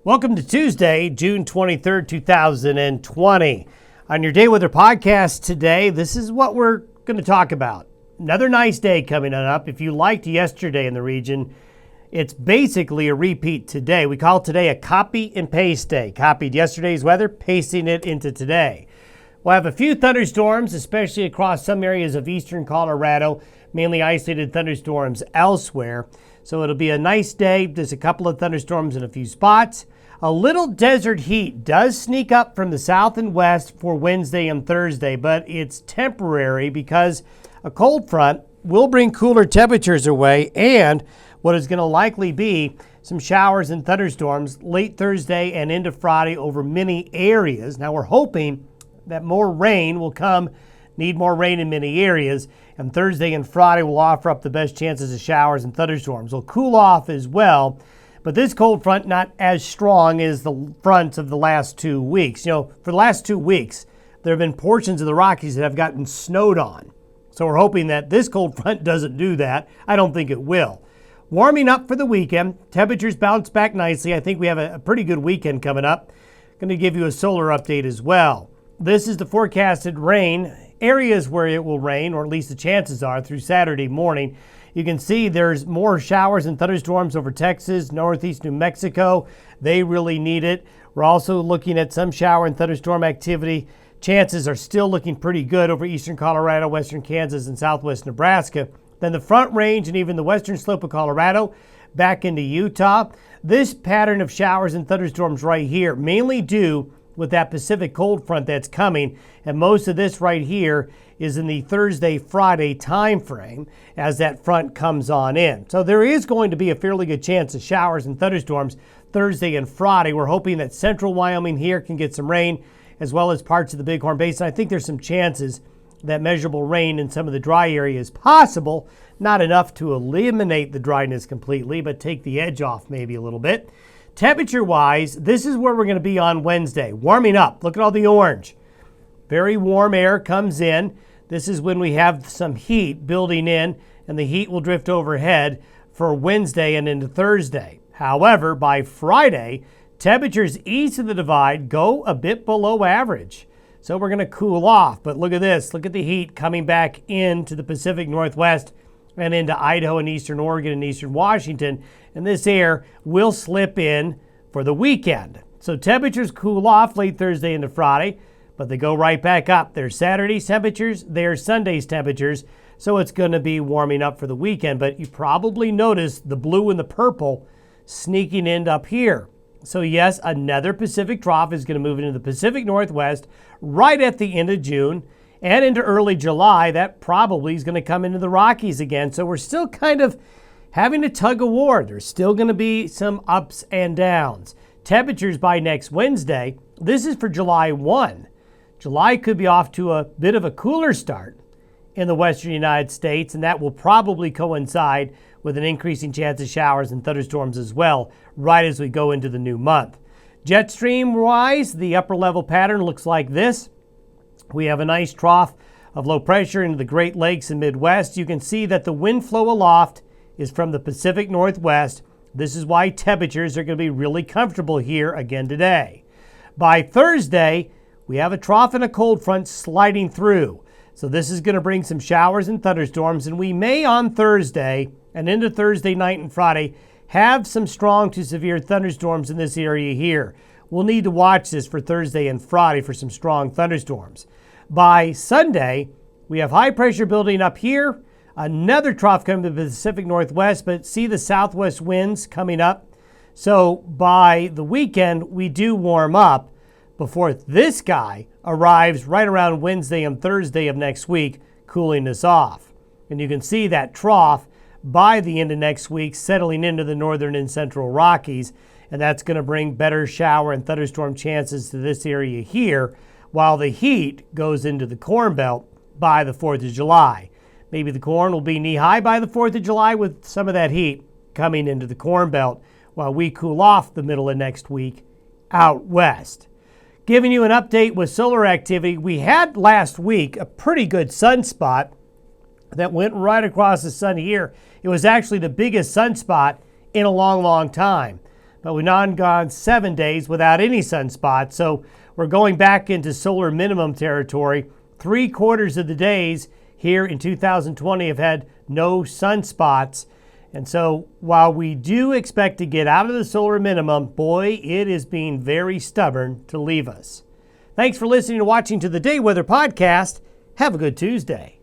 Welcome to Tuesday, June 23rd, 2020. On your Day Weather podcast today, this is what we're going to talk about. Another nice day coming up. If you liked yesterday in the region, it's basically a repeat today. We call today a copy and paste day. Copied yesterday's weather, pasting it into today. We'll have a few thunderstorms, especially across some areas of eastern Colorado, mainly isolated thunderstorms elsewhere. So it'll be a nice day. There's a couple of thunderstorms in a few spots. A little desert heat does sneak up from the south and west for Wednesday and Thursday, but it's temporary because a cold front will bring cooler temperatures away and what is going to likely be some showers and thunderstorms late Thursday and into Friday over many areas. Now we're hoping that more rain will come, need more rain in many areas, and Thursday and Friday will offer up the best chances of showers and thunderstorms. It'll cool off as well. But this cold front not as strong as the fronts of the last 2 weeks. For the last 2 weeks, there have been portions of the Rockies that have gotten snowed on. So we're hoping that this cold front doesn't do that. I don't think it will. Warming up for the weekend. Temperatures bounce back nicely. I think we have a pretty good weekend coming up. Going to give you a solar update as well. This is the forecasted rain. Areas where it will rain, or at least the chances are, through Saturday morning. You can see there's more showers and thunderstorms over Texas, northeast New Mexico. They really need it. We're also looking at some shower and thunderstorm activity. Chances are still looking pretty good over eastern Colorado, western Kansas, and southwest Nebraska. Then the Front Range and even the western slope of Colorado back into Utah. This pattern of showers and thunderstorms right here, mainly due with that Pacific cold front that's coming, and most of this right here is in the Thursday-Friday time frame as that front comes on in. So there is going to be a fairly good chance of showers and thunderstorms Thursday and Friday. We're hoping that central Wyoming here can get some rain, as well as parts of the Bighorn Basin. I think there's some chances that measurable rain in some of the dry areas possible. Not enough to eliminate the dryness completely, but take the edge off maybe a little bit. Temperature-wise, this is where we're going to be on Wednesday. Warming up. Look at all the orange. Very warm air comes in. This is when we have some heat building in, and the heat will drift overhead for Wednesday and into Thursday. However, by Friday, temperatures east of the divide go a bit below average. So we're going to cool off. But look at this. Look at the heat coming back into the Pacific Northwest and into Idaho and eastern Oregon and eastern Washington. And this air will slip in for the weekend. So temperatures cool off late Thursday into Friday, but they go right back up. There's Saturday's temperatures, there's Sunday's temperatures, so it's going to be warming up for the weekend. But you probably noticed the blue and the purple sneaking in up here. So yes, another Pacific trough is going to move into the Pacific Northwest right at the end of June and into early July. That probably is going to come into the Rockies again. So we're still kind of having a tug of war. There's still going to be some ups and downs. Temperatures by next Wednesday, this is for July 1. July could be off to a bit of a cooler start in the western United States, and that will probably coincide with an increasing chance of showers and thunderstorms as well, right as we go into the new month. Jet stream-wise, the upper level pattern looks like this. We have a nice trough of low pressure into the Great Lakes and Midwest. You can see that the wind flow aloft is from the Pacific Northwest. This is why temperatures are going to be really comfortable here again today. By Thursday, we have a trough and a cold front sliding through. So this is going to bring some showers and thunderstorms, and we may on Thursday and into Thursday night and Friday have some strong to severe thunderstorms in this area here. We'll need to watch this for Thursday and Friday for some strong thunderstorms. By Sunday, we have high pressure building up here. Another trough coming to the Pacific Northwest, but see the southwest winds coming up. So by the weekend, we do warm up before this guy arrives right around Wednesday and Thursday of next week, cooling us off. And you can see that trough by the end of next week settling into the northern and central Rockies, and that's going to bring better shower and thunderstorm chances to this area here, while the heat goes into the Corn Belt by the 4th of July. Maybe the corn will be knee-high by the 4th of July with some of that heat coming into the Corn Belt while we cool off the middle of next week out west. Giving you an update with solar activity. We had last week a pretty good sunspot that went right across the sun here. It was actually the biggest sunspot in a long, long time. but we've now gone 7 days without any sunspots. So we're going back into solar minimum territory. 3/4 of the days here in 2020 have had no sunspots. And so while we do expect to get out of the solar minimum, boy, it is being very stubborn to leave us. Thanks for listening and watching to the Day Weather Podcast. Have a good Tuesday.